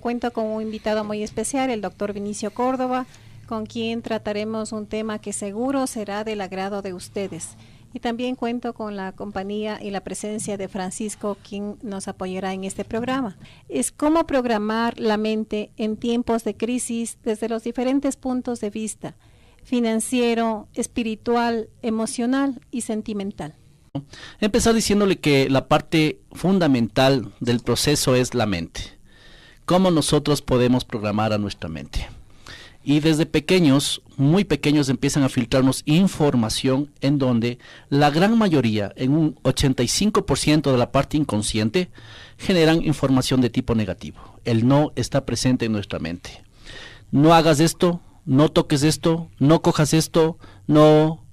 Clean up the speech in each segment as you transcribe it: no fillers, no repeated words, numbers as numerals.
Cuento con un invitado muy especial, el doctor Vinicio Córdoba, con quien trataremos un tema que seguro será del agrado de ustedes. Y también cuento con la compañía y la presencia de Francisco, quien nos apoyará en este programa. Es cómo programar la mente en tiempos de crisis desde los diferentes puntos de vista: financiero, espiritual, emocional y sentimental. Empezar diciéndole que la parte fundamental del proceso es la mente. ¿Cómo nosotros podemos programar a nuestra mente? Y desde pequeños, muy pequeños, empiezan a filtrarnos información en donde la gran mayoría, en un 85% de la parte inconsciente, generan información de tipo negativo. El no está presente en nuestra mente. No hagas esto, no toques esto, no cojas esto, no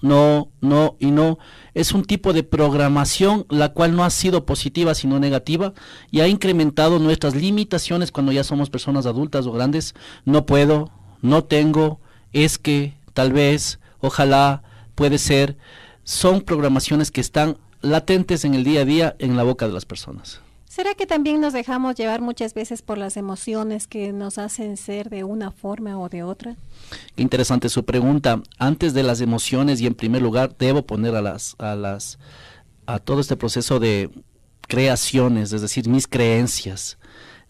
y no. Es un tipo de programación la cual no ha sido positiva sino negativa y ha incrementado nuestras limitaciones cuando ya somos personas adultas o grandes. No puedo, no tengo, es que, tal vez, ojalá, puede ser. Son programaciones que están latentes en el día a día en la boca de las personas. ¿Será que también nos dejamos llevar muchas veces por las emociones que nos hacen ser de una forma o de otra? Qué interesante su pregunta. Antes de las emociones y en primer lugar debo poner a todo este proceso de creaciones, es decir, mis creencias.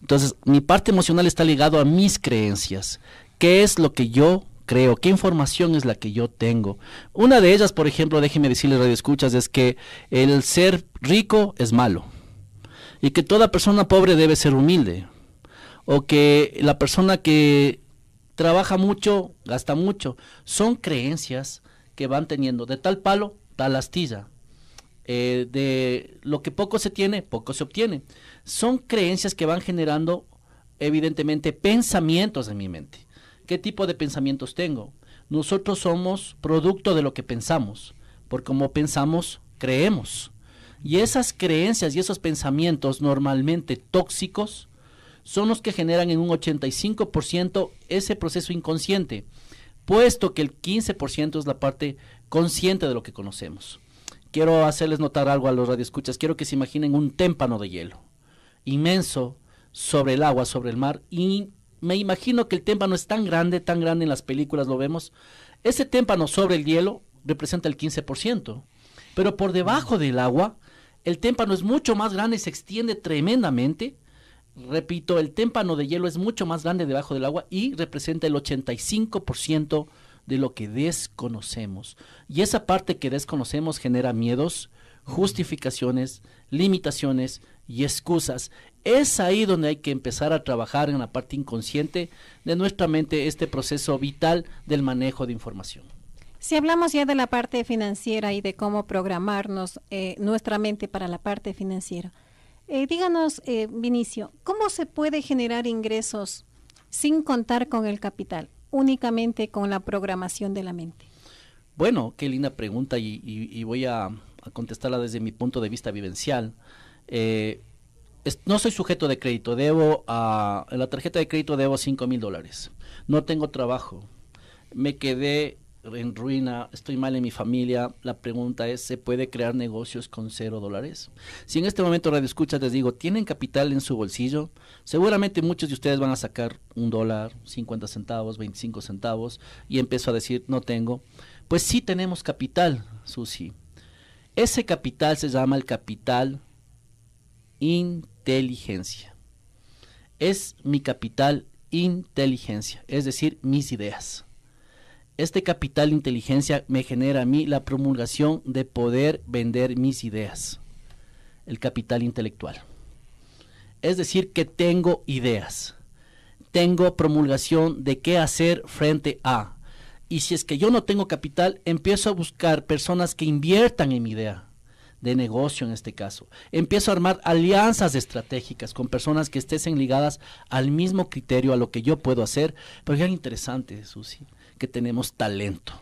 Entonces, mi parte emocional está ligado a mis creencias. ¿Qué es lo que yo creo? ¿Qué información es la que yo tengo? Una de ellas, por ejemplo, déjeme decirle, radioescuchas, es que el ser rico es malo. Y que toda persona pobre debe ser humilde, o que la persona que trabaja mucho, gasta mucho. Son creencias que van teniendo de tal palo, tal astilla. De lo que poco se tiene, poco se obtiene. Son creencias que van generando, evidentemente, pensamientos en mi mente. ¿Qué tipo de pensamientos tengo? Nosotros somos producto de lo que pensamos, porque como pensamos, creemos. Y esas creencias y esos pensamientos normalmente tóxicos son los que generan en un 85% ese proceso inconsciente, puesto que el 15% es la parte consciente de lo que conocemos. Quiero hacerles notar algo a los radioescuchas. Quiero que se imaginen un témpano de hielo inmenso sobre el agua, sobre el mar, y me imagino que el témpano es tan grande en las películas lo vemos. Ese témpano sobre el hielo representa el 15%, pero por debajo del agua el témpano es mucho más grande y se extiende tremendamente. Repito, el témpano de hielo es mucho más grande debajo del agua y representa el 85% de lo que desconocemos. Y esa parte que desconocemos genera miedos, justificaciones, limitaciones y excusas. Es ahí donde hay que empezar a trabajar en la parte inconsciente de nuestra mente, este proceso vital del manejo de información. Si hablamos ya de la parte financiera y de cómo programarnos nuestra mente para la parte financiera, díganos, Vinicio, ¿cómo se puede generar ingresos sin contar con el capital, únicamente con la programación de la mente? Bueno, qué linda pregunta y voy a contestarla desde mi punto de vista vivencial. No soy sujeto de crédito, en la tarjeta de crédito debo $5,000. No tengo trabajo, me quedé en ruina, estoy mal en mi familia. La pregunta es, ¿se puede crear negocios con $0? Si en este momento radioescuchas les digo, ¿tienen capital en su bolsillo? Seguramente muchos de ustedes van a sacar $1, 50 centavos, 25 centavos y empiezo a decir, no tengo. Pues sí tenemos capital, Susi. Ese capital se llama el capital inteligencia. Es mi capital inteligencia, es decir, mis ideas. Este capital inteligencia me genera a mí la promulgación de poder vender mis ideas. El capital intelectual. Es decir, que tengo ideas. Tengo promulgación de qué hacer frente a. Y si es que yo no tengo capital, empiezo a buscar personas que inviertan en mi idea. De negocio en este caso. Empiezo a armar alianzas estratégicas con personas que estén ligadas al mismo criterio, a lo que yo puedo hacer. Pero es interesante, Susi, que tenemos talento.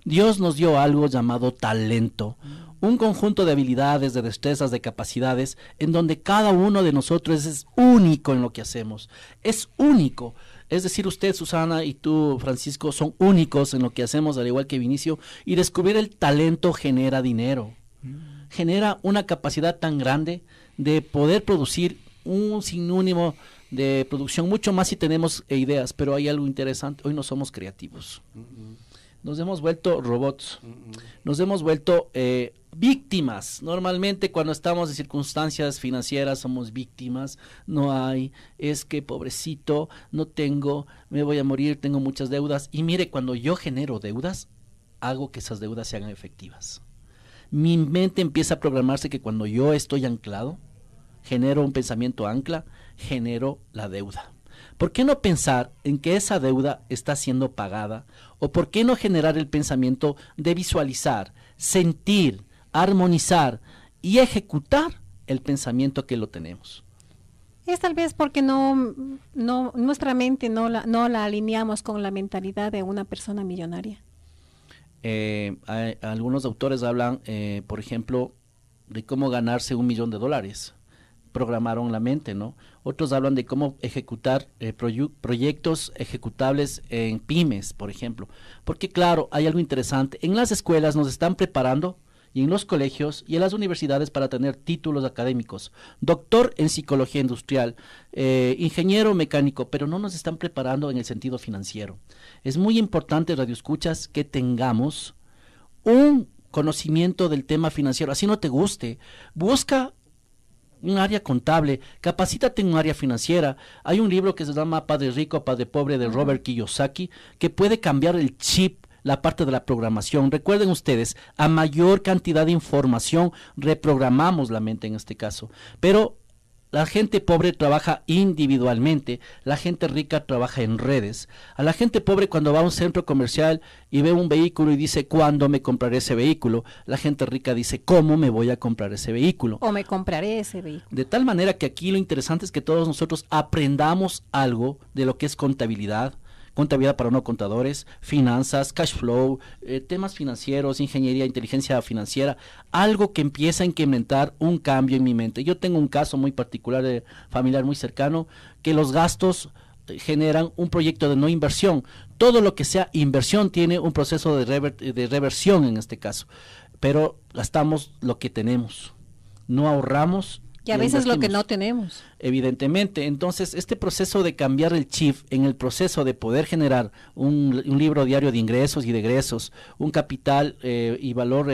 Dios nos dio algo llamado talento, un conjunto de habilidades, de destrezas, de capacidades, en donde cada uno de nosotros es único en lo que hacemos, es único. Es decir, usted, Susana, y tú, Francisco, son únicos en lo que hacemos, al igual que Vinicio, y descubrir el talento genera dinero, genera una capacidad tan grande de poder producir un sinnúmero de producción, mucho más si tenemos ideas, pero hay algo interesante, hoy no somos creativos. Nos hemos vuelto robots, nos hemos vuelto víctimas. Normalmente cuando estamos en circunstancias financieras somos víctimas, no hay, es que pobrecito, no tengo, me voy a morir, tengo muchas deudas. Y mire, cuando yo genero deudas, hago que esas deudas se hagan efectivas. Mi mente empieza a programarse que cuando yo estoy anclado, genero un pensamiento ancla, genero la deuda. ¿Por qué no pensar en que esa deuda está siendo pagada? ¿O por qué no generar el pensamiento de visualizar, sentir, armonizar y ejecutar el pensamiento que lo tenemos? Es tal vez porque nuestra mente no la alineamos con la mentalidad de una persona millonaria. Algunos autores hablan, por ejemplo, de cómo ganarse $1 millón. Programaron la mente, ¿no? Otros hablan de cómo ejecutar proyectos ejecutables en pymes, por ejemplo. Porque claro, hay algo interesante. En las escuelas nos están preparando, y en los colegios y en las universidades, para tener títulos académicos. Doctor en psicología industrial, ingeniero mecánico, pero no nos están preparando en el sentido financiero. Es muy importante, radioescuchas, que tengamos un conocimiento del tema financiero. Así no te guste, busca un área contable, capacítate en un área financiera. Hay un libro que se llama Padre Rico, Padre Pobre, de Robert Kiyosaki, que puede cambiar el chip, la parte de la programación. Recuerden ustedes, a mayor cantidad de información reprogramamos la mente en este caso, pero la gente pobre trabaja individualmente, la gente rica trabaja en redes. A la gente pobre, cuando va a un centro comercial y ve un vehículo y dice, ¿cuándo me compraré ese vehículo? La gente rica dice, ¿cómo me voy a comprar ese vehículo? O me compraré ese vehículo. De tal manera que aquí lo interesante es que todos nosotros aprendamos algo de lo que es contabilidad para no contadores, finanzas, cash flow, temas financieros, ingeniería, inteligencia financiera, algo que empieza a incrementar un cambio en mi mente. Yo tengo un caso muy particular de familiar muy cercano, que los gastos generan un proyecto de no inversión. Todo lo que sea inversión tiene un proceso de reversión en este caso, pero gastamos lo que tenemos, no ahorramos. Y a veces lo que no tenemos. Evidentemente, entonces este proceso de cambiar el chip en el proceso de poder generar un libro diario de ingresos y de egresos, un capital y valor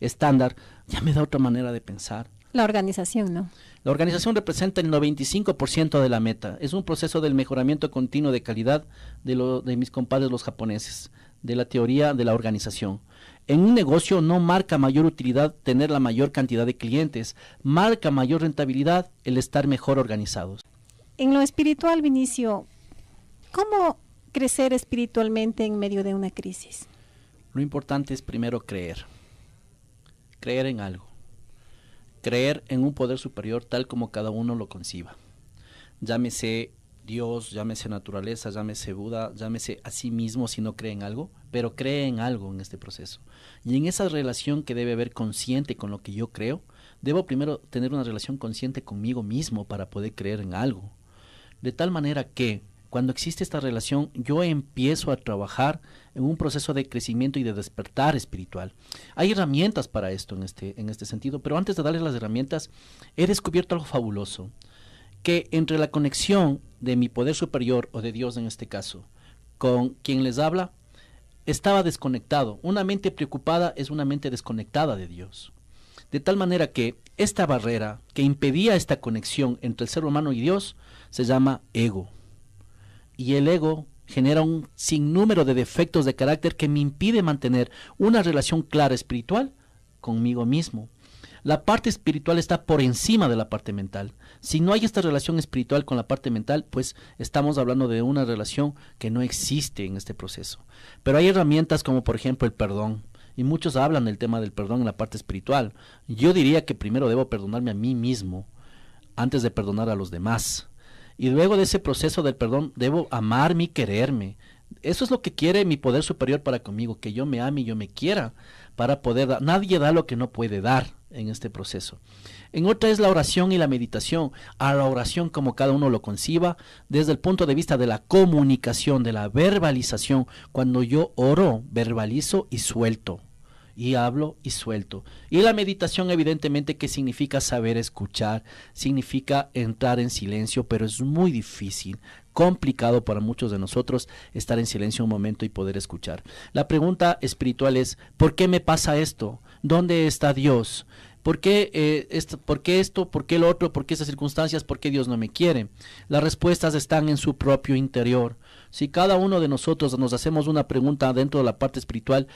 estándar, ya me da otra manera de pensar. La organización, ¿no? La organización representa el 95% de la meta. Es un proceso del mejoramiento continuo de calidad de mis compadres los japoneses, de la teoría de la organización. En un negocio no marca mayor utilidad tener la mayor cantidad de clientes, marca mayor rentabilidad el estar mejor organizados. En lo espiritual, Vinicio, ¿cómo crecer espiritualmente en medio de una crisis? Lo importante es primero creer en algo, creer en un poder superior tal como cada uno lo conciba. Llámese Dios, llámese naturaleza, llámese Buda, llámese a sí mismo si no cree en algo, pero cree en algo en este proceso. Y en esa relación que debe haber consciente con lo que yo creo, debo primero tener una relación consciente conmigo mismo para poder creer en algo. De tal manera que cuando existe esta relación, yo empiezo a trabajar en un proceso de crecimiento y de despertar espiritual. Hay herramientas para esto en este sentido, pero antes de darles las herramientas, he descubierto algo fabuloso, que entre la conexión de mi poder superior, o de Dios en este caso, con quien les habla, estaba desconectado. Una mente preocupada es una mente desconectada de Dios. De tal manera que esta barrera que impedía esta conexión entre el ser humano y Dios se llama ego. Y el ego genera un sinnúmero de defectos de carácter que me impide mantener una relación clara espiritual conmigo mismo. La parte espiritual está por encima de la parte mental. Si no hay esta relación espiritual con la parte mental, pues estamos hablando de una relación que no existe en este proceso. Pero hay herramientas como por ejemplo el perdón. Y muchos hablan del tema del perdón en la parte espiritual. Yo diría que primero debo perdonarme a mí mismo antes de perdonar a los demás. Y luego de ese proceso del perdón debo amarme y quererme. Eso es lo que quiere mi poder superior para conmigo, que yo me ame y yo me quiera para poder dar. Nadie da lo que no puede dar en este proceso. En otra es la oración y la meditación. A la oración como cada uno lo conciba, desde el punto de vista de la comunicación, de la verbalización. Cuando yo oro, verbalizo y suelto. y hablo y suelto. Y la meditación, evidentemente, que significa saber escuchar, significa entrar en silencio, pero es muy difícil, complicado para muchos de nosotros estar en silencio un momento y poder escuchar. La pregunta espiritual es, ¿por qué me pasa esto? ¿Dónde está Dios? ¿Por qué esto? ¿Por qué lo otro? ¿Por qué esas circunstancias? ¿Por qué Dios no me quiere? Las respuestas están en su propio interior. Si cada uno de nosotros nos hacemos una pregunta dentro de la parte espiritual,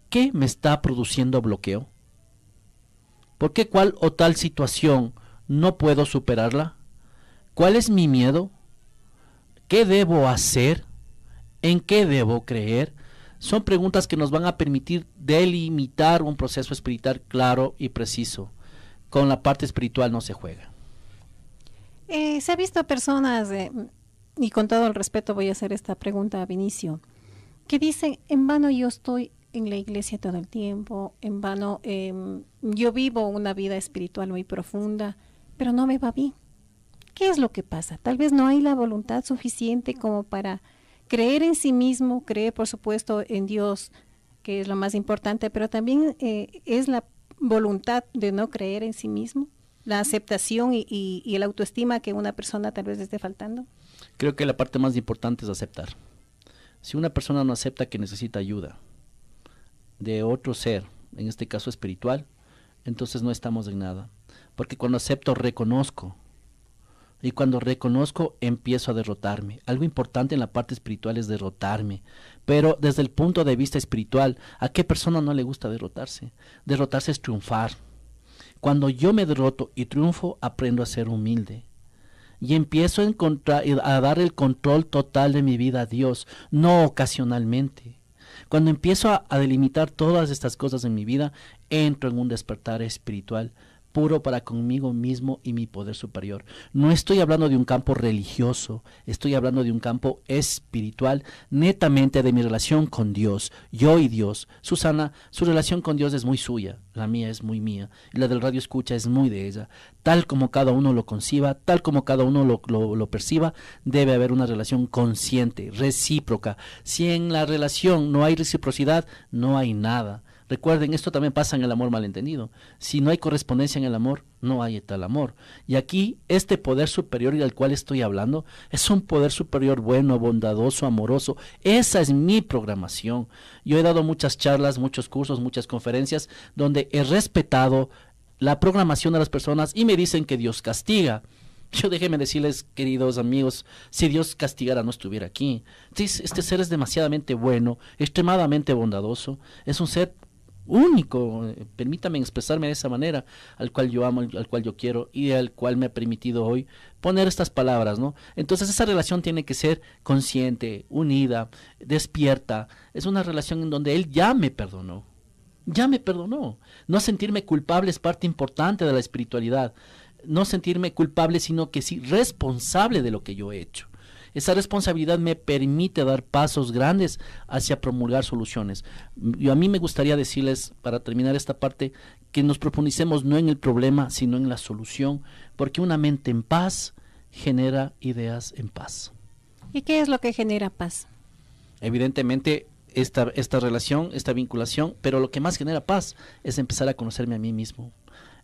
¿qué me está produciendo bloqueo? ¿Por qué cual o tal situación no puedo superarla? ¿Cuál es mi miedo? ¿Qué debo hacer? ¿En qué debo creer? Son preguntas que nos van a permitir delimitar un proceso espiritual claro y preciso. Con la parte espiritual no se juega. Se ha visto personas, y con todo el respeto voy a hacer esta pregunta a Vinicio, que dicen, en vano yo estoy en la iglesia todo el tiempo, en vano yo vivo una vida espiritual muy profunda, pero no me va bien. ¿Qué es lo que pasa? Tal vez no hay la voluntad suficiente como para creer en sí mismo, creer por supuesto en Dios, que es lo más importante, pero también es la voluntad de no creer en sí mismo, la aceptación y el autoestima que una persona tal vez le esté faltando. Creo que la parte más importante es aceptar. Si una persona no acepta que necesita ayuda de otro ser, en este caso espiritual, entonces no estamos en nada. Porque cuando acepto, reconozco. Y cuando reconozco, empiezo a derrotarme. Algo importante en la parte espiritual es derrotarme. Pero desde el punto de vista espiritual, ¿a qué persona no le gusta derrotarse? Derrotarse es triunfar. Cuando yo me derroto y triunfo, aprendo a ser humilde. Y empiezo a dar el control total de mi vida a Dios, no ocasionalmente. Cuando empiezo a delimitar todas estas cosas en mi vida, entro en un despertar espiritual puro para conmigo mismo y mi poder superior. No estoy hablando de un campo religioso, estoy hablando de un campo espiritual, netamente de mi relación con Dios, yo y Dios. Susana, su relación con Dios es muy suya, la mía es muy mía, y la del radio escucha es muy de ella. Tal como cada uno lo conciba, tal como cada uno lo perciba, debe haber una relación consciente, recíproca. Si en la relación no hay reciprocidad, no hay nada. Recuerden, esto también pasa en el amor malentendido. Si no hay correspondencia en el amor, no hay tal amor. Y aquí, este poder superior del cual estoy hablando, es un poder superior bueno, bondadoso, amoroso. Esa es mi programación. Yo he dado muchas charlas, muchos cursos, muchas conferencias, donde he respetado la programación de las personas y me dicen que Dios castiga. Yo déjenme decirles, queridos amigos, si Dios castigara no estuviera aquí. Este ser es demasiadamente bueno, extremadamente bondadoso, es un ser único, permítame expresarme de esa manera, al cual yo amo, al cual yo quiero y al cual me ha permitido hoy poner estas palabras, ¿no? Entonces esa relación tiene que ser consciente, unida, despierta. Es una relación en donde Él ya me perdonó. No sentirme culpable es parte importante de la espiritualidad. No sentirme culpable, sino que sí responsable de lo que yo he hecho. Esa responsabilidad me permite dar pasos grandes hacia promulgar soluciones. A mí me gustaría decirles, para terminar esta parte, que nos profundicemos no en el problema, sino en la solución, porque una mente en paz genera ideas en paz. ¿Y qué es lo que genera paz? Evidentemente, esta relación, esta vinculación, pero lo que más genera paz es empezar a conocerme a mí mismo,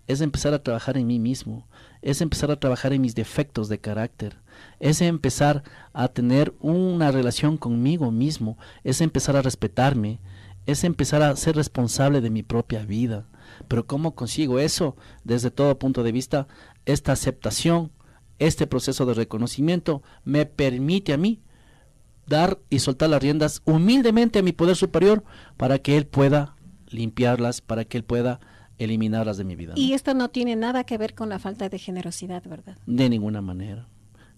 es empezar a trabajar en mí mismo, es empezar a trabajar en mis defectos de carácter, es empezar a tener una relación conmigo mismo, es empezar a respetarme, es empezar a ser responsable de mi propia vida. Pero ¿cómo consigo eso? Desde todo punto de vista, esta aceptación, este proceso de reconocimiento me permite a mí dar y soltar las riendas humildemente a mi poder superior para que Él pueda limpiarlas, para que Él pueda eliminarlas de mi vida, ¿no? Y esto no tiene nada que ver con la falta de generosidad, ¿verdad? De ninguna manera.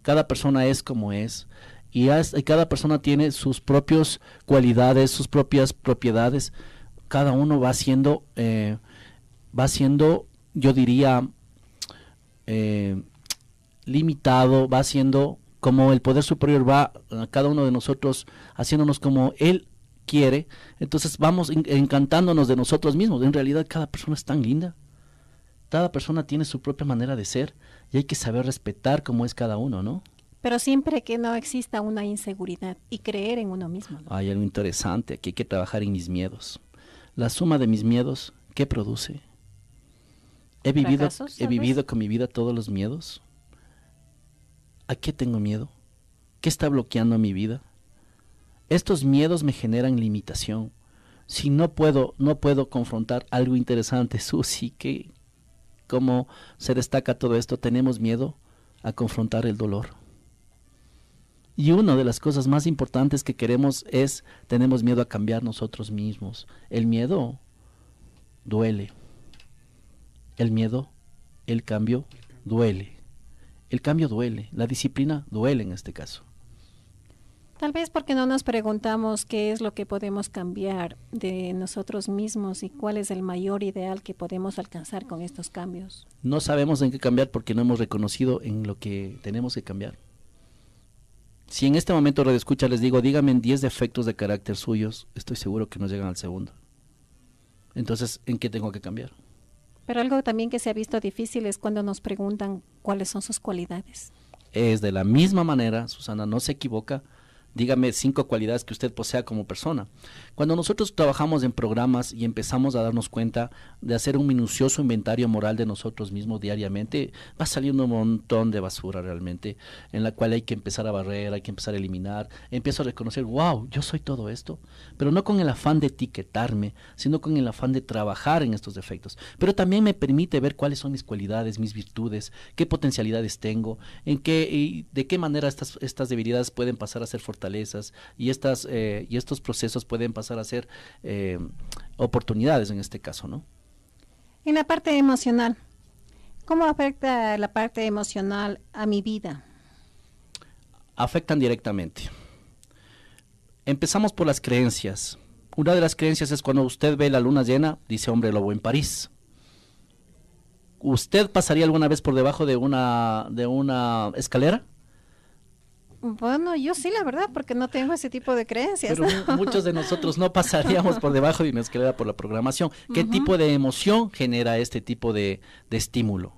Cada persona es como es y cada persona tiene sus propias cualidades, sus propias propiedades. Cada uno va siendo, yo diría, limitado, va siendo como el poder superior va a cada uno de nosotros haciéndonos como Él quiere. Entonces vamos encantándonos de nosotros mismos. En realidad cada persona es tan linda, cada persona tiene su propia manera de ser y hay que saber respetar cómo es cada uno, ¿no? Pero siempre que no exista una inseguridad y creer en uno mismo, ¿no? Hay algo interesante, aquí hay que trabajar en mis miedos. La suma de mis miedos, ¿qué produce? ¿He vivido con mi vida todos los miedos? ¿A qué tengo miedo? ¿Qué está bloqueando mi vida? Estos miedos me generan limitación. Si no puedo confrontar algo interesante, Susi, que cómo se destaca todo esto, tenemos miedo a confrontar el dolor. Y una de las cosas más importantes que tenemos miedo a cambiar nosotros mismos. El miedo duele. El miedo, el cambio duele. El cambio duele, la disciplina duele en este caso. Tal vez porque no nos preguntamos qué es lo que podemos cambiar de nosotros mismos y cuál es el mayor ideal que podemos alcanzar con estos cambios. No sabemos en qué cambiar porque no hemos reconocido en lo que tenemos que cambiar. Si en este momento Radio Escucha les digo, díganme en 10 defectos de carácter suyos, estoy seguro que no llegan al segundo. Entonces, ¿en qué tengo que cambiar? Pero algo también que se ha visto difícil es cuando nos preguntan cuáles son sus cualidades. Es de la misma manera, Susana, no se equivoca. Dígame 5 cualidades que usted posea como persona. Cuando nosotros trabajamos en programas y empezamos a darnos cuenta de hacer un minucioso inventario moral de nosotros mismos diariamente, va saliendo un montón de basura realmente, en la cual hay que empezar a barrer, hay que empezar a eliminar. Empiezo a reconocer, wow, yo soy todo esto, pero no con el afán de etiquetarme, sino con el afán de trabajar en estos defectos. Pero también me permite ver cuáles son mis cualidades, mis virtudes, qué potencialidades tengo, de qué manera estas debilidades pueden pasar a ser fortalecidas y estos procesos pueden pasar a ser oportunidades en este caso, ¿no? En la parte emocional, ¿cómo afecta la parte emocional a mi vida? Afectan directamente. Empezamos por las creencias. Una de las creencias es cuando usted ve la luna llena, dice hombre lobo en París. ¿Usted pasaría alguna vez por debajo de una escalera? Bueno, yo sí, la verdad, porque no tengo ese tipo de creencias. Pero muchos de nosotros no pasaríamos por debajo de una escalera por la programación. ¿Qué tipo de emoción genera este tipo de estímulo?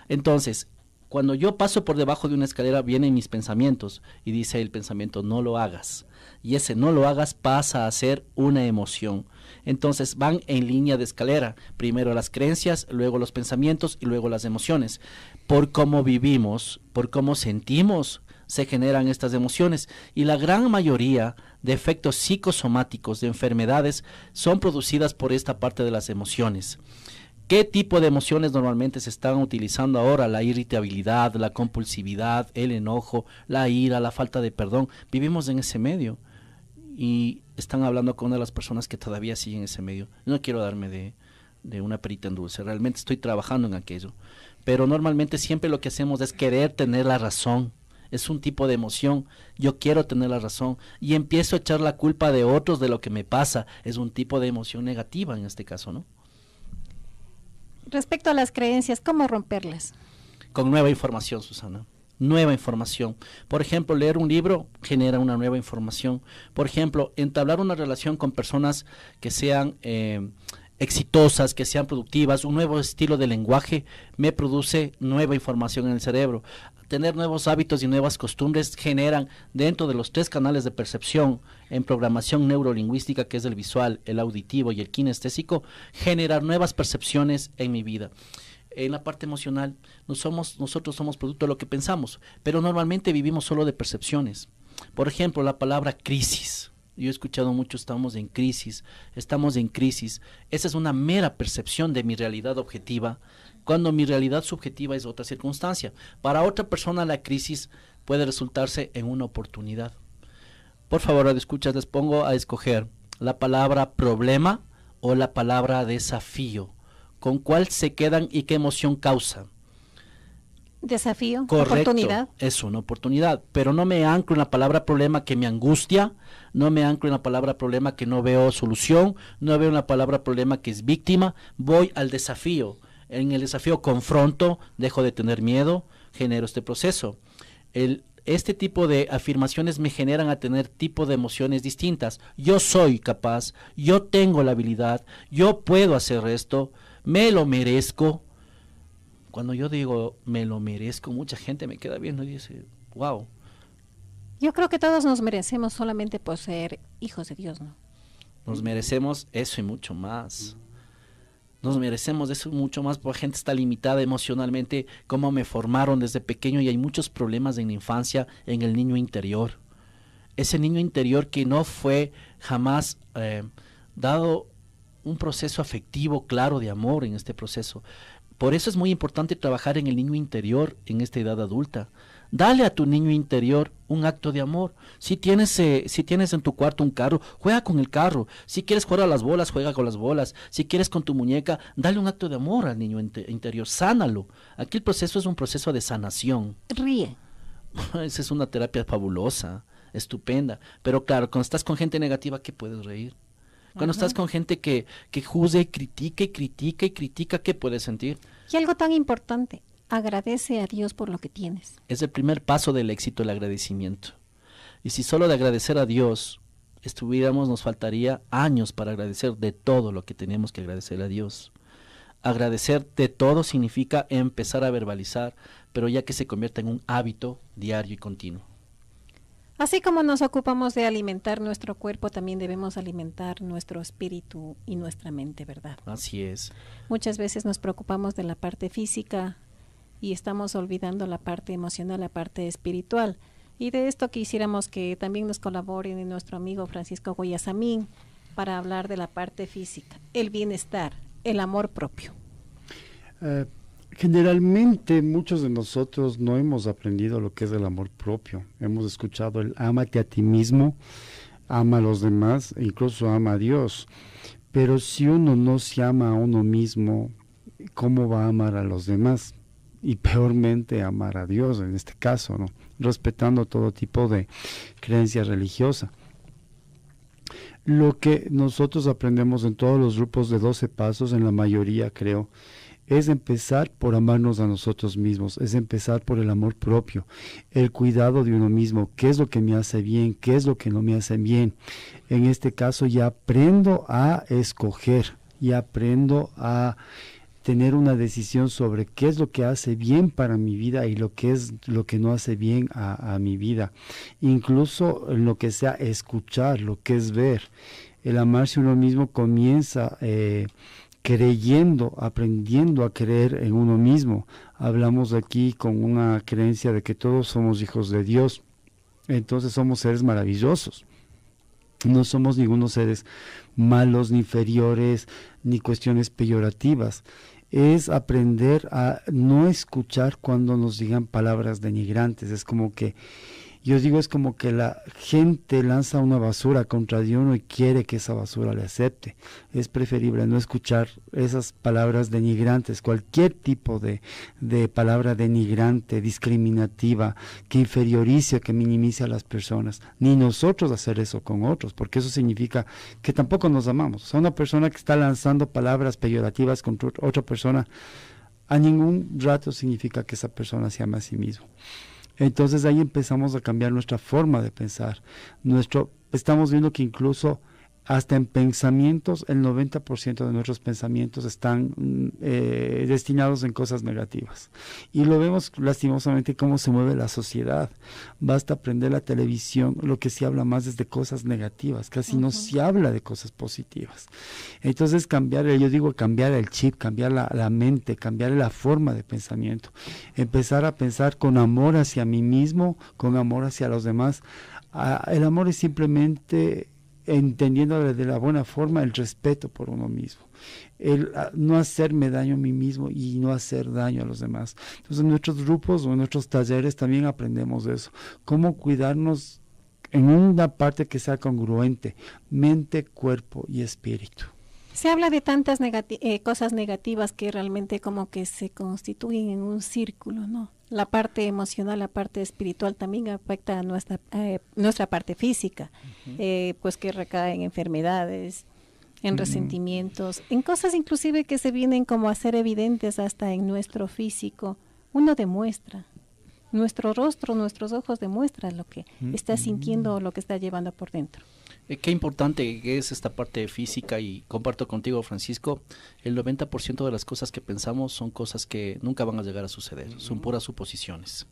Entonces, cuando yo paso por debajo de una escalera, vienen mis pensamientos y dice el pensamiento, no lo hagas. Y ese no lo hagas pasa a ser una emoción. Entonces van en línea de escalera. Primero las creencias, luego los pensamientos y luego las emociones. Por cómo vivimos, por cómo sentimos, se generan estas emociones y la gran mayoría de efectos psicosomáticos de enfermedades son producidas por esta parte de las emociones. ¿Qué tipo de emociones normalmente se están utilizando ahora? La irritabilidad, la compulsividad, el enojo, la ira, la falta de perdón. Vivimos en ese medio y están hablando con una de las personas que todavía siguen ese medio. No quiero darme de una perita en dulce, realmente estoy trabajando en aquello, pero normalmente siempre lo que hacemos es querer tener la razón. Es un tipo de emoción, yo quiero tener la razón y empiezo a echar la culpa de otros de lo que me pasa. Es un tipo de emoción negativa en este caso, ¿no? Respecto a las creencias, ¿cómo romperlas? Con nueva información, Susana. Nueva información. Por ejemplo, leer un libro genera una nueva información. Por ejemplo, entablar una relación con personas que sean exitosas, que sean productivas, un nuevo estilo de lenguaje me produce nueva información en el cerebro. Tener nuevos hábitos y nuevas costumbres generan dentro de los 3 canales de percepción en programación neurolingüística, que es el visual, el auditivo y el kinestésico, generar nuevas percepciones en mi vida. En la parte emocional, nosotros somos producto de lo que pensamos, pero normalmente vivimos solo de percepciones. Por ejemplo, la palabra crisis. Yo he escuchado mucho, estamos en crisis. Esa es una mera percepción de mi realidad objetiva, cuando mi realidad subjetiva es otra circunstancia. Para otra persona la crisis puede resultarse en una oportunidad. Por favor, escuchas, les pongo a escoger la palabra problema o la palabra desafío. ¿Con cuál se quedan y qué emoción causa? Desafío, correcto, oportunidad. Es una oportunidad, pero no me anclo en la palabra problema que me angustia, no me anclo en la palabra problema que no veo solución, no veo en la palabra problema que es víctima, voy al desafío. En el desafío confronto, dejo de tener miedo, genero este proceso. Este tipo de afirmaciones me generan a tener tipo de emociones distintas. Yo soy capaz, yo tengo la habilidad, yo puedo hacer esto, me lo merezco. Cuando yo digo me lo merezco, mucha gente me queda viendo y dice, wow. Yo creo que todos nos merecemos solamente por ser hijos de Dios, ¿no? Nos merecemos eso y mucho más. Nos merecemos eso y mucho más, porque la gente está limitada emocionalmente, cómo me formaron desde pequeño, y hay muchos problemas en la infancia, en el niño interior. Ese niño interior que no fue jamás dado un proceso afectivo claro de amor en este proceso. Por eso es muy importante trabajar en el niño interior en esta edad adulta. Dale a tu niño interior un acto de amor. Si tienes en tu cuarto un carro, juega con el carro. Si quieres jugar a las bolas, juega con las bolas. Si quieres con tu muñeca, dale un acto de amor al niño interior. Sánalo. Aquí el proceso es un proceso de sanación. Ríe. Esa es una terapia fabulosa, estupenda. Pero claro, cuando estás con gente negativa, ¿qué puedes reír? Cuando estás con gente que juzga y critica, ¿qué puedes sentir? Y algo tan importante, agradece a Dios por lo que tienes. Es el primer paso del éxito, el agradecimiento. Y si solo de agradecer a Dios nos faltaría años para agradecer de todo lo que tenemos que agradecer a Dios. Agradecer de todo significa empezar a verbalizar, pero ya que se convierta en un hábito diario y continuo. Así como nos ocupamos de alimentar nuestro cuerpo, también debemos alimentar nuestro espíritu y nuestra mente, ¿verdad? Así es. Muchas veces nos preocupamos de la parte física y estamos olvidando la parte emocional, la parte espiritual. Y de esto quisiéramos que también nos colaboren nuestro amigo Francisco Guayasamín para hablar de la parte física, el bienestar, el amor propio. Generalmente muchos de nosotros no hemos aprendido lo que es el amor propio. Hemos escuchado el ámate a ti mismo, ama a los demás, e incluso ama a Dios. Pero si uno no se ama a uno mismo, ¿cómo va a amar a los demás? Y peormente amar a Dios en este caso, ¿no? Respetando todo tipo de creencia religiosa. Lo que nosotros aprendemos en todos los grupos de 12 pasos, en la mayoría creo, es empezar por amarnos a nosotros mismos, es empezar por el amor propio, el cuidado de uno mismo, qué es lo que me hace bien, qué es lo que no me hace bien. En este caso ya aprendo a escoger, ya aprendo a tener una decisión sobre qué es lo que hace bien para mi vida y lo que es lo que no hace bien a mi vida. Incluso en lo que sea escuchar, lo que es ver. El amarse a uno mismo comienza creyendo, aprendiendo a creer en uno mismo. Hablamos aquí con una creencia de que todos somos hijos de Dios, entonces somos seres maravillosos. No somos ningunos seres malos, ni inferiores, ni cuestiones peyorativas. Es aprender a no escuchar cuando nos digan palabras denigrantes. Es como que, yo digo, es como que la gente lanza una basura contra Dios y quiere que esa basura le acepte. Es preferible no escuchar esas palabras denigrantes, cualquier tipo de palabra denigrante, discriminativa, que inferiorice, que minimice a las personas. Ni nosotros hacer eso con otros, porque eso significa que tampoco nos amamos. O sea, una persona que está lanzando palabras peyorativas contra otra persona, a ningún rato significa que esa persona se ama a sí mismo. Entonces ahí empezamos a cambiar nuestra forma de pensar. Estamos viendo que incluso hasta en pensamientos, el 90% de nuestros pensamientos están destinados en cosas negativas. Y lo vemos lastimosamente cómo se mueve la sociedad. Basta prender la televisión, lo que se habla más es de cosas negativas, casi no se habla de cosas positivas. Entonces cambiar el chip, cambiar la mente, cambiar la forma de pensamiento, empezar a pensar con amor hacia mí mismo, con amor hacia los demás. El amor es simplemente entendiendo de la buena forma el respeto por uno mismo, el no hacerme daño a mí mismo y no hacer daño a los demás. Entonces en nuestros grupos o en nuestros talleres también aprendemos eso, cómo cuidarnos en una parte que sea congruente, mente, cuerpo y espíritu. Se habla de tantas cosas negativas que realmente como que se constituyen en un círculo, ¿no? La parte emocional, la parte espiritual también afecta a nuestra parte física, pues que recae en enfermedades, en resentimientos, en cosas inclusive que se vienen como a ser evidentes hasta en nuestro físico. Uno demuestra, nuestro rostro, nuestros ojos demuestran lo que está sintiendo o lo que está llevando por dentro. Qué importante es esta parte física, y comparto contigo, Francisco, el 90% de las cosas que pensamos son cosas que nunca van a llegar a suceder, son puras suposiciones.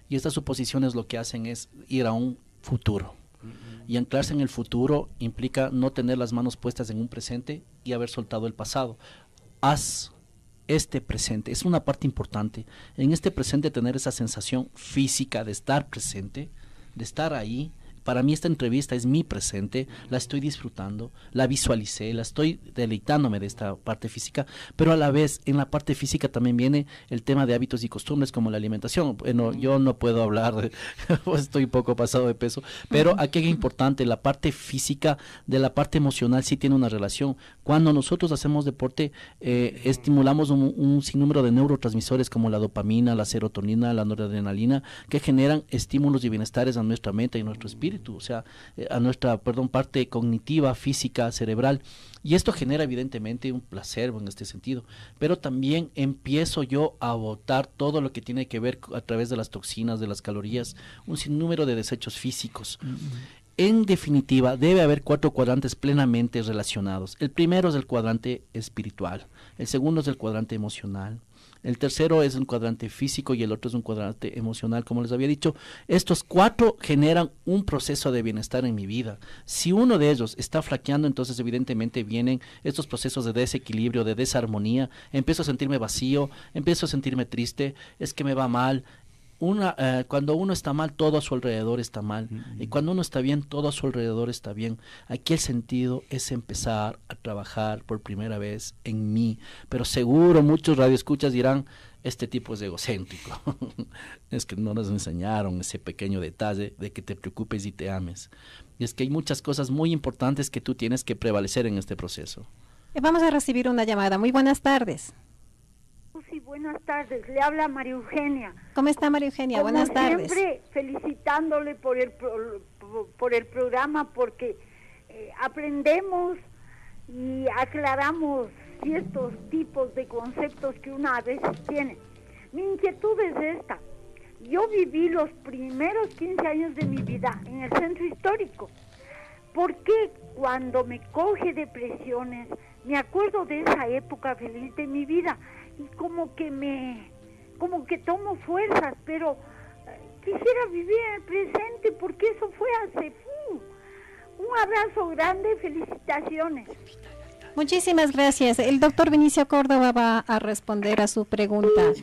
Y estas suposiciones lo que hacen es ir a un futuro. Y anclarse en el futuro implica no tener las manos puestas en un presente y haber soltado el pasado. Haz este presente, es una parte importante. En este presente tener esa sensación física de estar presente, de estar ahí. Para mí esta entrevista es mi presente, la estoy disfrutando, la visualicé, la estoy deleitándome de esta parte física, pero a la vez en la parte física también viene el tema de hábitos y costumbres como la alimentación. Bueno, yo no puedo hablar, estoy un poco pasado de peso, pero aquí es importante, la parte física de la parte emocional sí tiene una relación. Cuando nosotros hacemos deporte, estimulamos un sinnúmero de neurotransmisores como la dopamina, la serotonina, la noradrenalina, que generan estímulos y bienestares a nuestra mente y a nuestro espíritu. O sea, a nuestra, parte cognitiva, física, cerebral, y esto genera evidentemente un placer en este sentido, pero también empiezo yo a botar todo lo que tiene que ver a través de las toxinas, de las calorías, un sinnúmero de desechos físicos. En definitiva, debe haber 4 cuadrantes plenamente relacionados. El primero es el cuadrante espiritual, el segundo es el cuadrante emocional, el tercero es un cuadrante físico y el otro es un cuadrante emocional, como les había dicho. Estos 4 generan un proceso de bienestar en mi vida. Si uno de ellos está flaqueando, entonces evidentemente vienen estos procesos de desequilibrio, de desarmonía. Empiezo a sentirme vacío, empiezo a sentirme triste, es que me va mal. Cuando uno está mal, todo a su alrededor está mal. Y cuando uno está bien, todo a su alrededor está bien. Aquí el sentido es empezar a trabajar por primera vez en mí. Pero seguro muchos radioescuchas dirán, este tipo es egocéntrico. Es que no nos enseñaron ese pequeño detalle de que te preocupes y te ames. Y es que hay muchas cosas muy importantes que tú tienes que prevalecer en este proceso. Vamos a recibir una llamada. Muy buenas tardes. Sí, buenas tardes. Le habla María Eugenia. ¿Cómo está María Eugenia? Buenas tardes. Siempre felicitándole por el programa porque aprendemos y aclaramos ciertos tipos de conceptos que una a veces tiene. Mi inquietud es esta. Yo viví los primeros 15 años de mi vida en el centro histórico. ¿Por qué cuando me coge depresiones me acuerdo de esa época feliz de mi vida? Y como que tomo fuerzas, pero quisiera vivir en el presente porque eso fue hace un abrazo grande, felicitaciones. Muchísimas gracias. El doctor Vinicio Córdoba va a responder a su pregunta.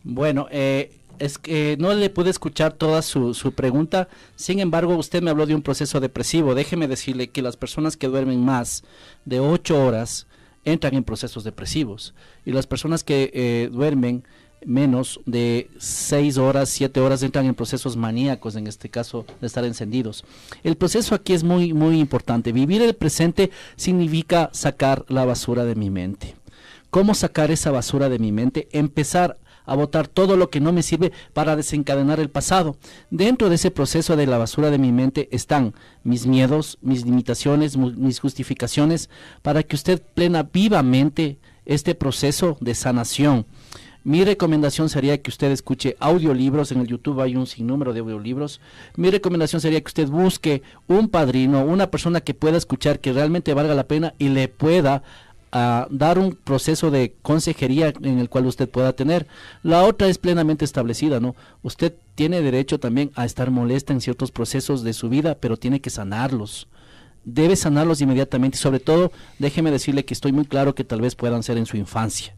Bueno, es que no le pude escuchar toda su pregunta. Sin embargo, usted me habló de un proceso depresivo. Déjeme decirle que las personas que duermen más de 8 horas entran en procesos depresivos, y las personas que duermen menos de 6 horas, 7 horas entran en procesos maníacos, en este caso de estar encendidos. El proceso aquí es muy, muy importante. Vivir el presente significa sacar la basura de mi mente. ¿Cómo sacar esa basura de mi mente? Empezar a botar todo lo que no me sirve para desencadenar el pasado. Dentro de ese proceso de la basura de mi mente están mis miedos, mis limitaciones, mis justificaciones, para que usted plena vivamente este proceso de sanación. Mi recomendación sería que usted escuche audiolibros. En el YouTube hay un sinnúmero de audiolibros. Mi recomendación sería que usted busque un padrino, una persona que pueda escuchar, que realmente valga la pena y le pueda dar un proceso de consejería en el cual usted pueda tener. La otra es plenamente establecida, ¿no? Usted tiene derecho también a estar molesta en ciertos procesos de su vida, pero tiene que sanarlos. Debe sanarlos inmediatamente, y sobre todo, déjeme decirle que estoy muy claro que tal vez puedan ser en su infancia.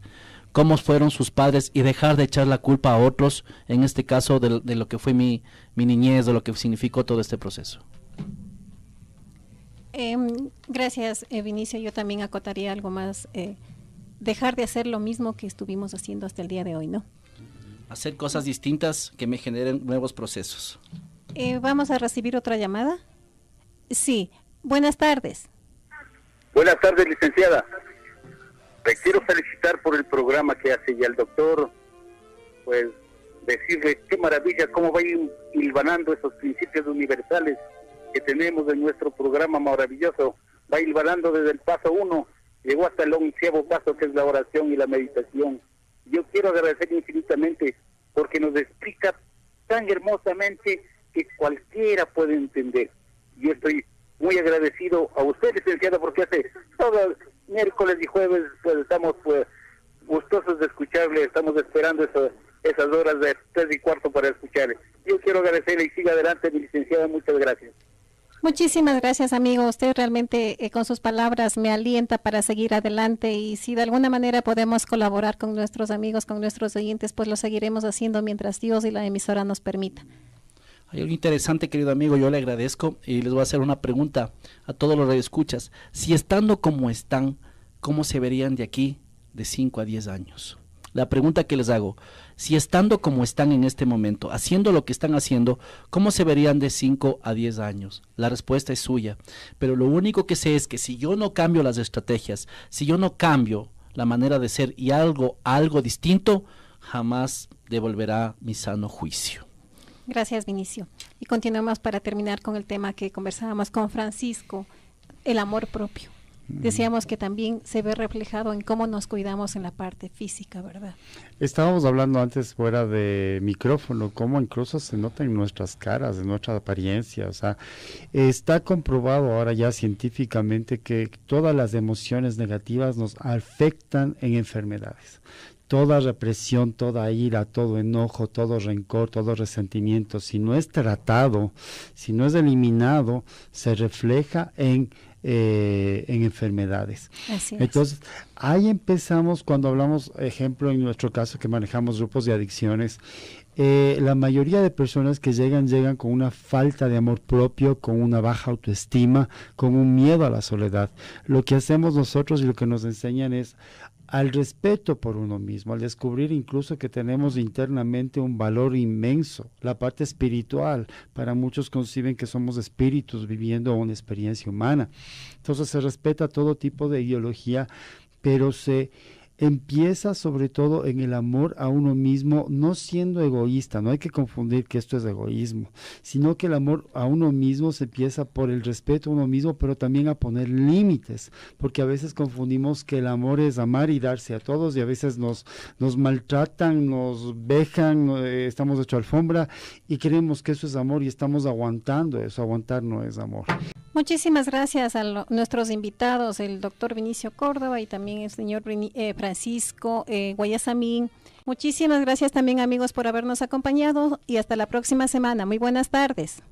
Cómo fueron sus padres, y dejar de echar la culpa a otros, en este caso de lo que fue mi niñez, de lo que significó todo este proceso. Gracias, Vinicio. Yo también acotaría algo más. Dejar de hacer lo mismo que estuvimos haciendo hasta el día de hoy, ¿no? Hacer cosas distintas que me generen nuevos procesos. Vamos a recibir otra llamada. Sí, buenas tardes. Buenas tardes, licenciada. Le quiero felicitar por el programa que hace, y al doctor, pues, decirle qué maravilla, cómo va hilvanando esos principios universales que tenemos en nuestro programa maravilloso. Va hilvanando desde el paso 1, llegó hasta el 11º paso, que es la oración y la meditación. Yo quiero agradecer infinitamente porque nos explica tan hermosamente que cualquiera puede entender. Yo estoy muy agradecido a usted, licenciado, porque hace todos miércoles y jueves pues estamos gustosos de escucharle, estamos esperando esas horas de 3:15 para escucharle. Yo quiero agradecerle y siga adelante, mi licenciada, muchas gracias. Muchísimas gracias, amigo. Usted realmente con sus palabras me alienta para seguir adelante, y si de alguna manera podemos colaborar con nuestros amigos, con nuestros oyentes, pues lo seguiremos haciendo mientras Dios y la emisora nos permita. Hay algo interesante, querido amigo, yo le agradezco y les voy a hacer una pregunta a todos los radioescuchas. Si estando como están, ¿cómo se verían de aquí de 5 a 10 años? La pregunta que les hago, si estando como están en este momento, haciendo lo que están haciendo, ¿cómo se verían de 5 a 10 años? La respuesta es suya, pero lo único que sé es que si yo no cambio las estrategias, si yo no cambio la manera de ser y algo distinto, jamás devolverá mi sano juicio. Gracias, Vinicio. Y continuamos para terminar con el tema que conversábamos con Francisco, el amor propio. Decíamos que también se ve reflejado en cómo nos cuidamos en la parte física, ¿verdad? Estábamos hablando antes fuera de micrófono, cómo incluso se nota en nuestras caras, en nuestra apariencia. O sea, está comprobado ahora ya científicamente que todas las emociones negativas nos afectan en enfermedades. Toda represión, toda ira, todo enojo, todo rencor, todo resentimiento, si no es tratado, si no es eliminado, se refleja en enfermedades. Así es. Entonces, ahí empezamos cuando hablamos, ejemplo, en nuestro caso que manejamos grupos de adicciones, la mayoría de personas que llegan con una falta de amor propio, con una baja autoestima, con un miedo a la soledad. Lo que hacemos nosotros y lo que nos enseñan es al respeto por uno mismo, al descubrir incluso que tenemos internamente un valor inmenso, la parte espiritual. Para muchos conciben que somos espíritus viviendo una experiencia humana. Entonces se respeta todo tipo de ideología, pero se empieza sobre todo en el amor a uno mismo, no siendo egoísta. No hay que confundir que esto es egoísmo, sino que el amor a uno mismo se empieza por el respeto a uno mismo, pero también a poner límites, porque a veces confundimos que el amor es amar y darse a todos, y a veces nos maltratan, nos vejan, estamos hecho alfombra y creemos que eso es amor y estamos aguantando eso. Aguantar no es amor. Muchísimas gracias a nuestros invitados, el doctor Vinicio Córdoba y también el señor Francisco Guayasamín. Muchísimas gracias también, amigos, por habernos acompañado, y hasta la próxima semana. Muy buenas tardes.